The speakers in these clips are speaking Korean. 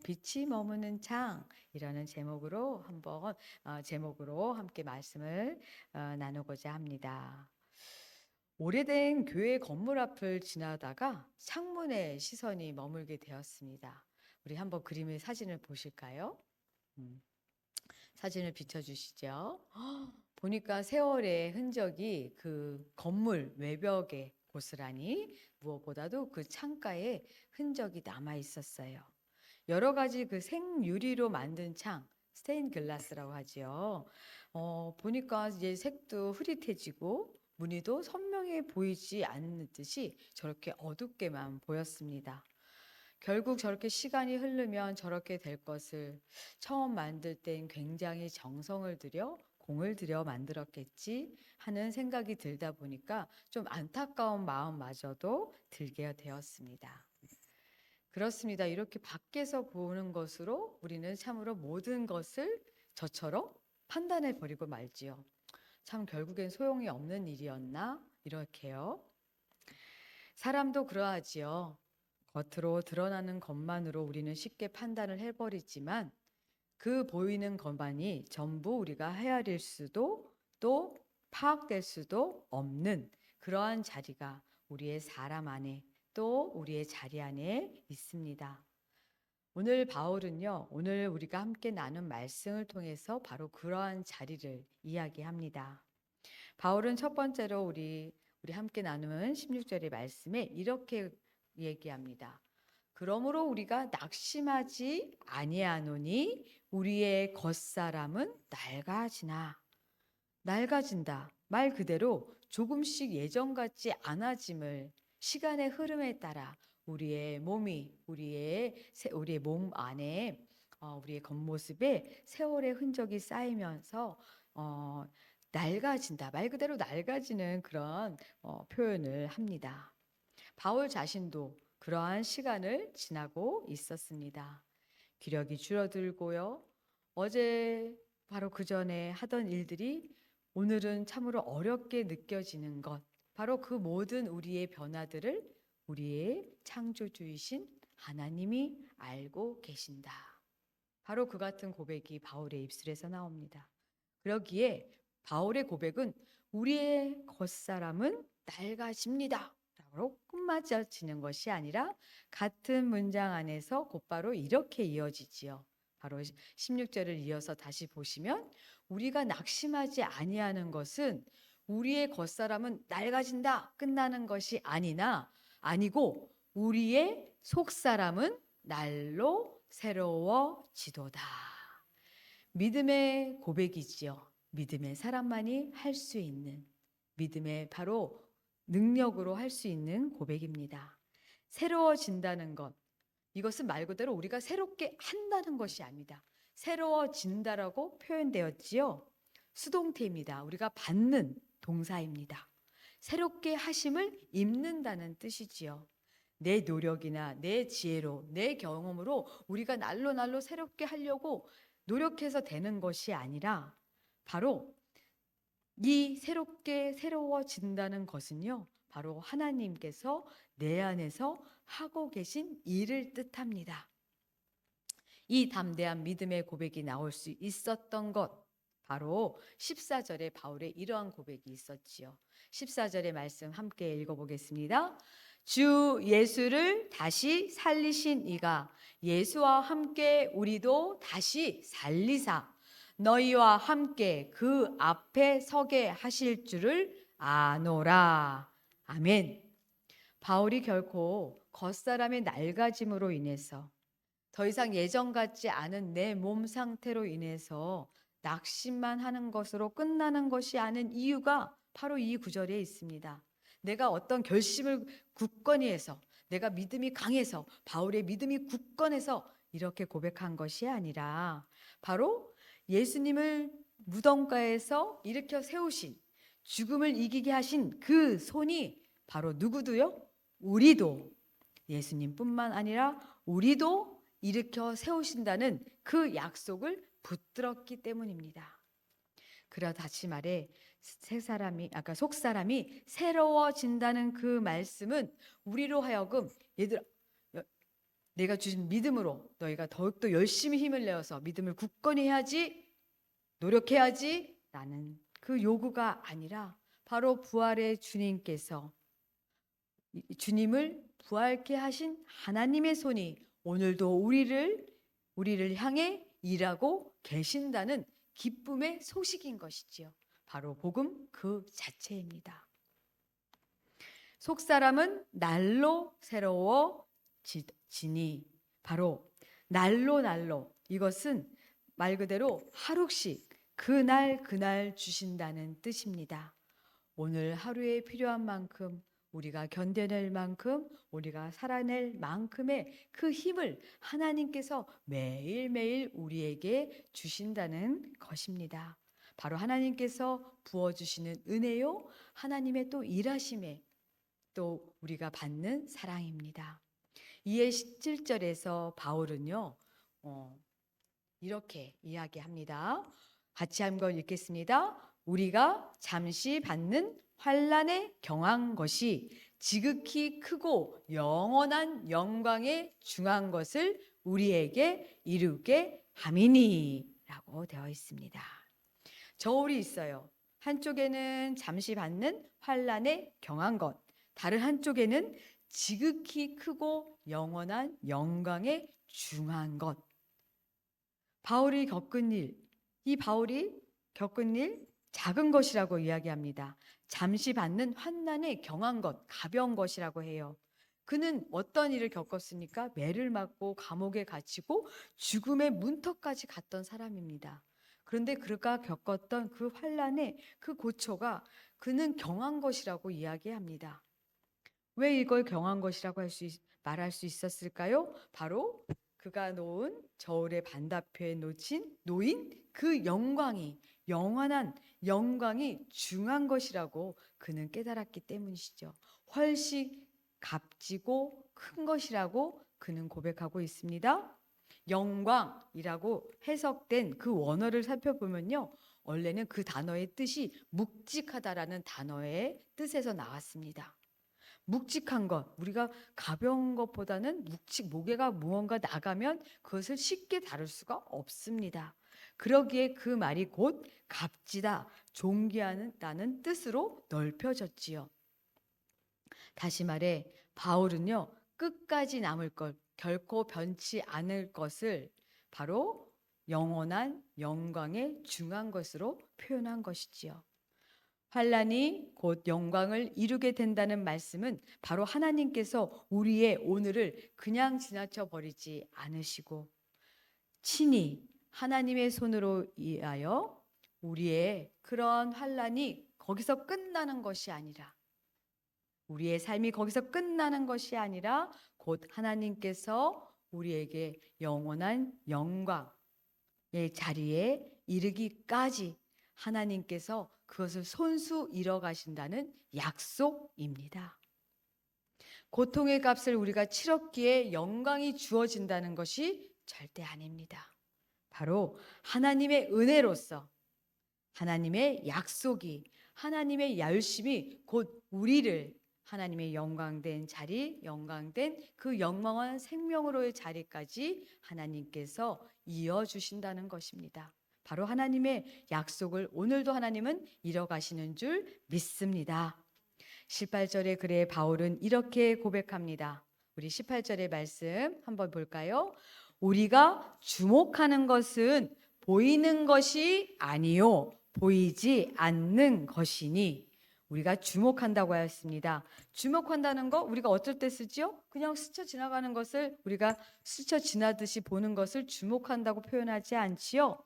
빛이 머무는 창이라는 제목으로 함께 말씀을 나누고자 합니다. 오래된 교회 건물 앞을 지나다가 창문에 시선이 머물게 되었습니다. 우리 한번 사진을 보실까요? 사진을 비춰주시죠. 보니까 세월의 흔적이 그 건물 외벽에 고스란히, 무엇보다도 그 창가에 흔적이 남아 있었어요. 여러 가지 그 생유리로 만든 창, 스테인 글라스라고 하지요. 보니까 이제 색도 흐릿해지고 무늬도 선명해 보이지 않는 듯이 저렇게 어둡게만 보였습니다. 결국 저렇게 시간이 흐르면 저렇게 될 것을 처음 만들 땐 굉장히 정성을 들여 공을 들여 만들었겠지 하는 생각이 들다 보니까 좀 안타까운 마음마저도 들게 되었습니다. 그렇습니다. 이렇게 밖에서 보는 것으로 우리는 참으로 모든 것을 저처럼 판단해 버리고 말지요. 참 결국엔 소용이 없는 일이었나? 이렇게요. 사람도 그러하지요. 겉으로 드러나는 것만으로 우리는 쉽게 판단을 해버리지만 그 보이는 것만이 전부 우리가 헤아릴 수도 또 파악될 수도 없는 그러한 자리가 우리의 사람 안에 또 우리의 자리 안에 있습니다. 오늘 우리가 함께 나눈 말씀을 통해서 바로 그러한 자리를 이야기합니다. 바울은 첫 번째로 우리 함께 나누는 16절의 말씀에 이렇게 얘기합니다. 그러므로 우리가 낙심하지 아니하노니 우리의 겉사람은 낡아진다. 말 그대로 조금씩 예전 같지 않아짐을 시간의 흐름에 따라 우리의 몸 안에 우리의 겉모습에 세월의 흔적이 쌓이면서 낡아진다. 말 그대로 낡아지는 그런 표현을 합니다. 바울 자신도 그러한 시간을 지나고 있었습니다. 기력이 줄어들고요. 어제 바로 그 전에 하던 일들이 오늘은 참으로 어렵게 느껴지는 것. 바로 그 모든 우리의 변화들을 우리의 창조주이신 하나님이 알고 계신다. 바로 그 같은 고백이 바울의 입술에서 나옵니다. 그러기에 바울의 고백은 우리의 겉사람은 낡아집니다. 라고 끝마쳐지는 것이 아니라 같은 문장 안에서 곧바로 이렇게 이어지지요. 바로 16절을 이어서 다시 보시면 우리가 낙심하지 아니하는 것은 우리의 겉사람은 낡아진다 끝나는 것이 아니고 우리의 속사람은 날로 새로워지도다. 믿음의 고백이지요. 믿음의 사람만이 할 수 있는 믿음의 바로 능력으로 할 수 있는 고백입니다. 새로워진다는 것, 이것은 말 그대로 우리가 새롭게 한다는 것이 아닙니다. 새로워진다라고 표현되었지요. 수동태입니다. 우리가 받는 동사입니다. 새롭게 하심을 입는다는 뜻이지요. 내 노력이나 내 지혜로 내 경험으로 우리가 날로 새롭게 하려고 노력해서 되는 것이 아니라 바로 이 새로워진다는 것은요, 바로 하나님께서 내 안에서 하고 계신 일을 뜻합니다. 이 담대한 믿음의 고백이 나올 수 있었던 것, 바로 14절에 바울의 이러한 고백이 있었지요. 14절의 말씀 함께 읽어보겠습니다. 주 예수를 다시 살리신 이가 예수와 함께 우리도 다시 살리사 너희와 함께 그 앞에 서게 하실 줄을 아노라. 아멘. 바울이 결코 겉사람의 낡아짐으로 인해서 더 이상 예전 같지 않은 내 몸 상태로 인해서 낙심만 하는 것으로 끝나는 것이 아닌 이유가 바로 이 구절에 있습니다. 내가 어떤 결심을 굳건히 해서 내가 믿음이 강해서 바울의 믿음이 굳건해서 이렇게 고백한 것이 아니라 바로 예수님을 무덤가에서 일으켜 세우신 죽음을 이기게 하신 그 손이 바로 누구도요? 우리도 예수님뿐만 아니라 우리도 일으켜 세우신다는 그 약속을 붙들었기 때문입니다. 그러나 다시 말해 속사람이 새로워진다는 그 말씀은 우리로 하여금 얘들아 내가 주신 믿음으로 너희가 더욱더 열심히 힘을 내어서 믿음을 굳건히 해야지, 노력해야지 라는 그 요구가 아니라 바로 부활의 주님께서, 주님을 부활케 하신 하나님의 손이 오늘도 우리를 향해 일하고 계신다는 기쁨의 소식인 것이지요. 바로 복음 그 자체입니다. 속사람은 날로 새로워지니, 바로 날로 이것은 말 그대로 하루씩 그날 주신다는 뜻입니다. 오늘 하루에 필요한 만큼, 우리가 견뎌낼 만큼, 우리가 살아낼 만큼의 그 힘을 하나님께서 매일매일 우리에게 주신다는 것입니다. 바로 하나님께서 부어주시는 은혜요, 하나님의 또 일하심에 또 우리가 받는 사랑입니다. 이에 17절에서 바울은요, 이렇게 이야기합니다. 같이 한번 읽겠습니다. 우리가 잠시 받는 환난에 경한 것이 지극히 크고 영원한 영광에 중한 것을 우리에게 이루게 함이니 라고 되어 있습니다. 저울이 있어요. 한쪽에는 잠시 받는 환난에 경한 것, 다른 한쪽에는 지극히 크고 영원한 영광에 중한 것. 바울이 겪은 일, 이 바울이 겪은 일 작은 것이라고 이야기합니다. 잠시 받는 환난에 경한 것, 가벼운 것이라고 해요. 그는 어떤 일을 겪었습니까? 매를 맞고 감옥에 갇히고 죽음의 문턱까지 갔던 사람입니다. 그런데 그가 겪었던 그 환난의 그 고초가 그는 경한 것이라고 이야기합니다. 왜 이걸 경한 것이라고 말할 수 있었을까요? 바로 그가 놓은 저울의 반대표에 놓인 그 영광이, 영원한 영광이 중한 것이라고 그는 깨달았기 때문이시죠. 훨씬 값지고 큰 것이라고 그는 고백하고 있습니다. 영광이라고 해석된 그 원어를 살펴보면요, 원래는 그 단어의 뜻이 묵직하다라는 단어의 뜻에서 나왔습니다. 묵직한 것, 우리가 가벼운 것보다는 무게가 무언가 나가면 그것을 쉽게 다룰 수가 없습니다. 그러기에 그 말이 곧 값지다, 존귀하다는 뜻으로 넓혀졌지요. 다시 말해 바울은요, 끝까지 남을 것, 결코 변치 않을 것을 바로 영원한 영광에 중한 것으로 표현한 것이지요. 환란이 곧 영광을 이루게 된다는 말씀은 바로 하나님께서 우리의 오늘을 그냥 지나쳐 버리지 않으시고 친히 하나님의 손으로 인하여 우리의 그런 환란이 거기서 끝나는 것이 아니라, 우리의 삶이 거기서 끝나는 것이 아니라 곧 하나님께서 우리에게 영원한 영광의 자리에 이르기까지 하나님께서 그것을 손수 이뤄 가신다는 약속입니다. 고통의 값을 우리가 치렀기에 영광이 주어진다는 것이 절대 아닙니다. 바로 하나님의 은혜로서 하나님의 약속이, 하나님의 열심이 곧 우리를 하나님의 영광된 자리, 영광된 그 영광한 생명으로의 자리까지 하나님께서 이어주신다는 것입니다. 바로 하나님의 약속을 오늘도 하나님은 이뤄가시는 줄 믿습니다. 18절의 글에 바울은 이렇게 고백합니다. 우리 18절의 말씀 한번 볼까요? 우리가 주목하는 것은 보이는 것이 아니요 보이지 않는 것이니. 우리가 주목한다고 하였습니다. 주목한다는 거 우리가 어떨 때 쓰죠? 그냥 스쳐 지나가는 것을, 우리가 스쳐 지나듯이 보는 것을 주목한다고 표현하지 않지요.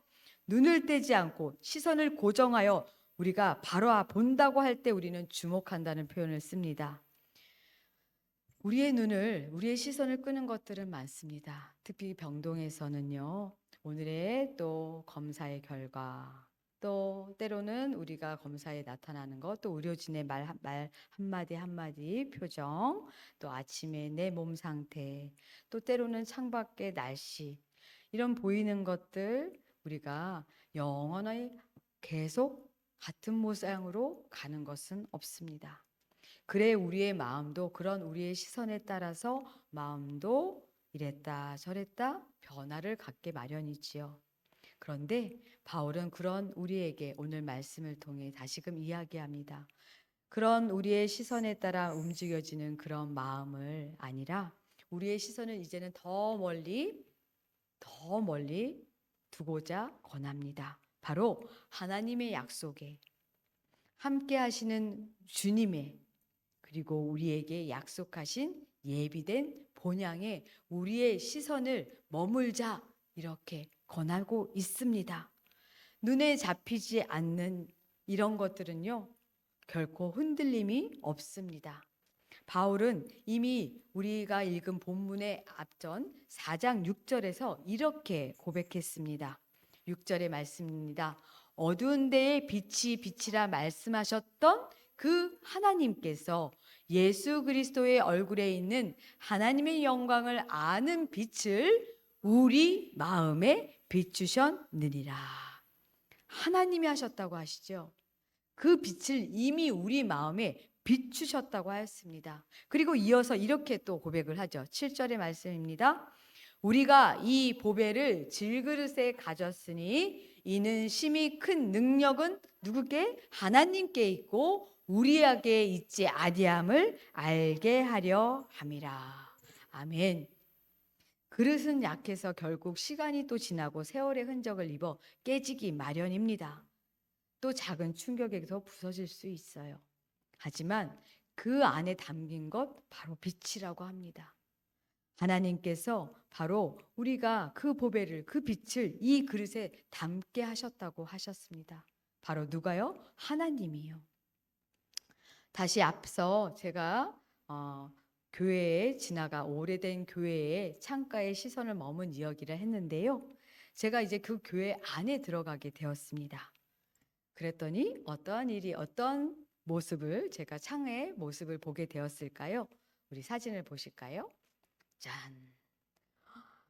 눈을 떼지 않고 시선을 고정하여 우리가 바로 본다고 할 때 우리는 주목한다는 표현을 씁니다. 우리의 시선을 끄는 것들은 많습니다. 특히 병동에서는요, 오늘의 또 검사의 결과, 또 때로는 우리가 검사에 나타나는 것, 또 의료진의 말 한마디 한마디 표정, 또 아침에 내 몸 상태, 또 때로는 창밖의 날씨, 이런 보이는 것들 우리가 영원히 계속 같은 모양으로 가는 것은 없습니다. 그래 우리의 마음도 그런 우리의 시선에 따라서 마음도 이랬다 저랬다 변화를 갖게 마련이지요. 그런데 바울은 그런 우리에게 오늘 말씀을 통해 다시금 이야기합니다. 그런 우리의 시선에 따라 움직여지는 그런 마음을 아니라 우리의 시선을 이제는 더 멀리 두고자 권합니다. 바로 하나님의 약속에 함께 하시는 주님의 그리고 우리에게 약속하신 예비된 본향에 우리의 시선을 머물자 이렇게 권하고 있습니다. 눈에 잡히지 않는 이런 것들은요, 결코 흔들림이 없습니다. 바울은 이미 우리가 읽은 본문의 앞전 4장 6절에서 이렇게 고백했습니다. 6절의 말씀입니다. 어두운 데에 빛이 빛이라 말씀하셨던 그 하나님께서 예수 그리스도의 얼굴에 있는 하나님의 영광을 아는 빛을 우리 마음에 비추셨느니라. 하나님이 하셨다고 하시죠. 그 빛을 이미 우리 마음에 비추셨다고 하였습니다. 그리고 이어서 이렇게 또 고백을 하죠. 7절의 말씀입니다. 우리가 이 보배를 질그릇에 가졌으니 이는 심히 큰 능력은 누구께? 하나님께 있고 우리에게 있지 아니함을 알게 하려 함이라. 아멘. 그릇은 약해서 결국 시간이 또 지나고 세월의 흔적을 입어 깨지기 마련입니다. 또 작은 충격에서 부서질 수 있어요. 하지만 그 안에 담긴 것 바로 빛이라고 합니다. 하나님께서 바로 우리가 그 보배를 그 빛을 이 그릇에 담게 하셨다고 하셨습니다. 바로 누가요? 하나님이요. 다시 앞서 제가 교회에 지나가 오래된 교회의 창가에 시선을 머문 이야기를 했는데요. 제가 이제 그 교회 안에 들어가게 되었습니다. 그랬더니 어떠한 일이 어떤 모습을 제가 창의 모습을 보게 되었을까요? 우리 사진을 보실까요? 짠.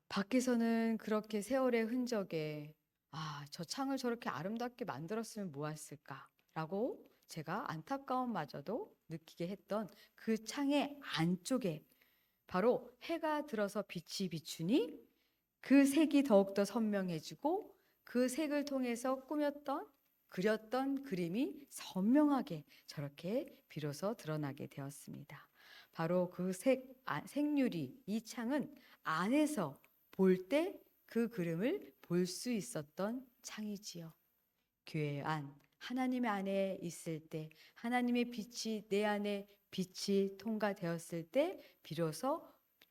밖에서는 그렇게 세월의 흔적에 저 창을 저렇게 아름답게 만들었으면 뭐했을까라고 제가 안타까움마저도 느끼게 했던 그 창의 안쪽에 바로 해가 들어서 빛이 비추니 그 색이 더욱더 선명해지고 그 색을 통해서 그렸던 그림이 선명하게 저렇게 비로소 드러나게 되었습니다. 바로 그 색률이 이 창은 안에서 볼 때 그 그림을 볼 수 있었던 창이지요. 교회 안 하나님의 안에 있을 때 하나님의 빛이 내 안에 빛이 통과되었을 때 비로소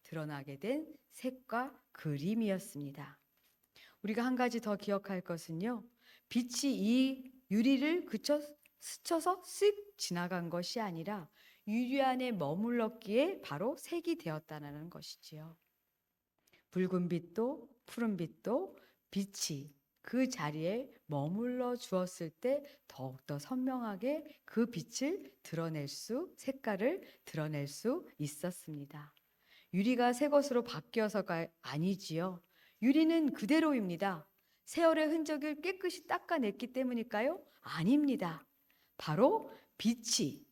드러나게 된 색과 그림이었습니다. 우리가 한 가지 더 기억할 것은요. 빛이 이 유리를 스쳐서 쓱 지나간 것이 아니라 유리 안에 머물렀기에 바로 색이 되었다는 것이지요. 붉은 빛도 푸른 빛도 빛이 그 자리에 머물러 주었을 때 더욱더 선명하게 그 빛을 색깔을 드러낼 수 있었습니다. 유리가 새 것으로 바뀌어서가 아니지요. 유리는 그대로입니다. 세월의 흔적을 깨끗이 닦아냈기 때문일까요? 아닙니다. 바로 빛이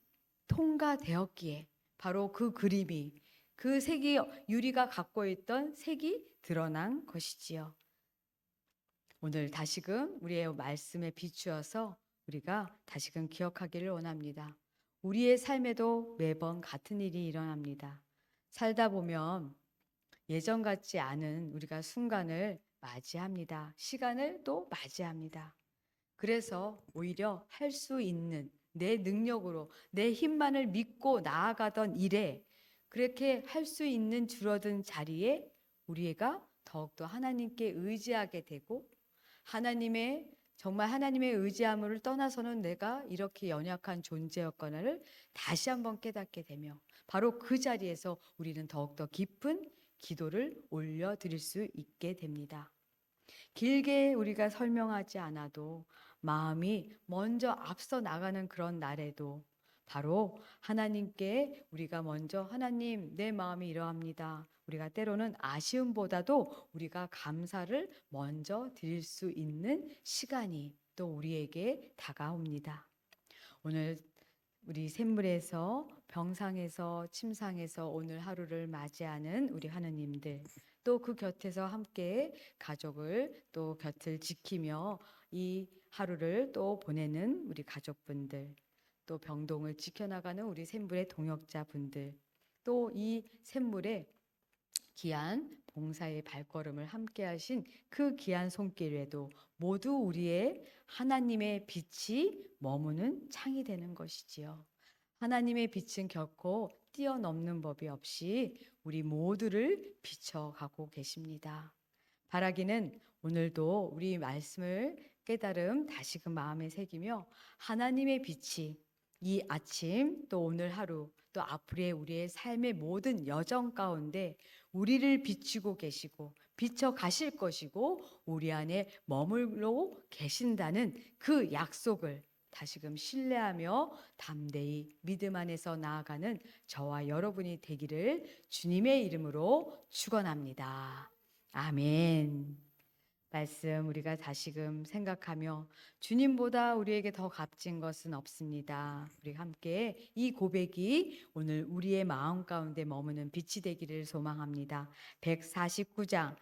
통과되었기에 바로 그 그림이 그 색이 유리가 갖고 있던 색이 드러난 것이지요. 오늘 다시금 우리의 말씀에 비추어서 우리가 다시금 기억하기를 원합니다. 우리의 삶에도 매번 같은 일이 일어납니다. 살다 보면 예전 같지 않은 우리가 순간을 맞이합니다. 시간을 또 맞이합니다. 그래서 오히려 할 수 있는 내 능력으로 내 힘만을 믿고 나아가던 일에 그렇게 할 수 있는 줄어든 자리에 우리가 더욱더 하나님께 의지하게 되고 정말 하나님의 의지함을 떠나서는 내가 이렇게 연약한 존재였거나를 다시 한번 깨닫게 되며 바로 그 자리에서 우리는 더욱더 깊은 기도를 올려드릴 수 있게 됩니다. 길게 우리가 설명하지 않아도 마음이 먼저 앞서 나가는 그런 날에도 바로 하나님께 우리가 먼저 하나님 내 마음이 이러합니다. 우리가 때로는 아쉬움보다도 우리가 감사를 먼저 드릴 수 있는 시간이 또 우리에게 다가옵니다. 오늘 우리 샘물에서 병상에서 침상에서 오늘 하루를 맞이하는 우리 하느님들, 또 그 곁에서 함께 가족을 또 곁을 지키며 이 하루를 또 보내는 우리 가족분들, 또 병동을 지켜나가는 우리 샘물의 동역자분들, 또 이 샘물의 귀한 봉사의 발걸음을 함께 하신 그 귀한 손길에도 모두 우리의 하나님의 빛이 머무는 창이 되는 것이지요. 하나님의 빛은 결코 뛰어넘는 법이 없이 우리 모두를 비춰가고 계십니다. 바라기는 오늘도 우리 말씀을 깨달음 다시금 마음에 새기며 하나님의 빛이 이 아침 또 오늘 하루 또 앞으로의 우리의 삶의 모든 여정 가운데 우리를 비추고 계시고 비춰 가실 것이고 우리 안에 머물러 계신다는 그 약속을 다시금 신뢰하며 담대히 믿음 안에서 나아가는 저와 여러분이 되기를 주님의 이름으로 축원합니다. 아멘. 말씀 우리가 다시금 생각하며 주님보다 우리에게 더 값진 것은 없습니다. 우리 함께 이 고백이 오늘 우리의 마음 가운데 머무는 빛이 되기를 소망합니다. 149장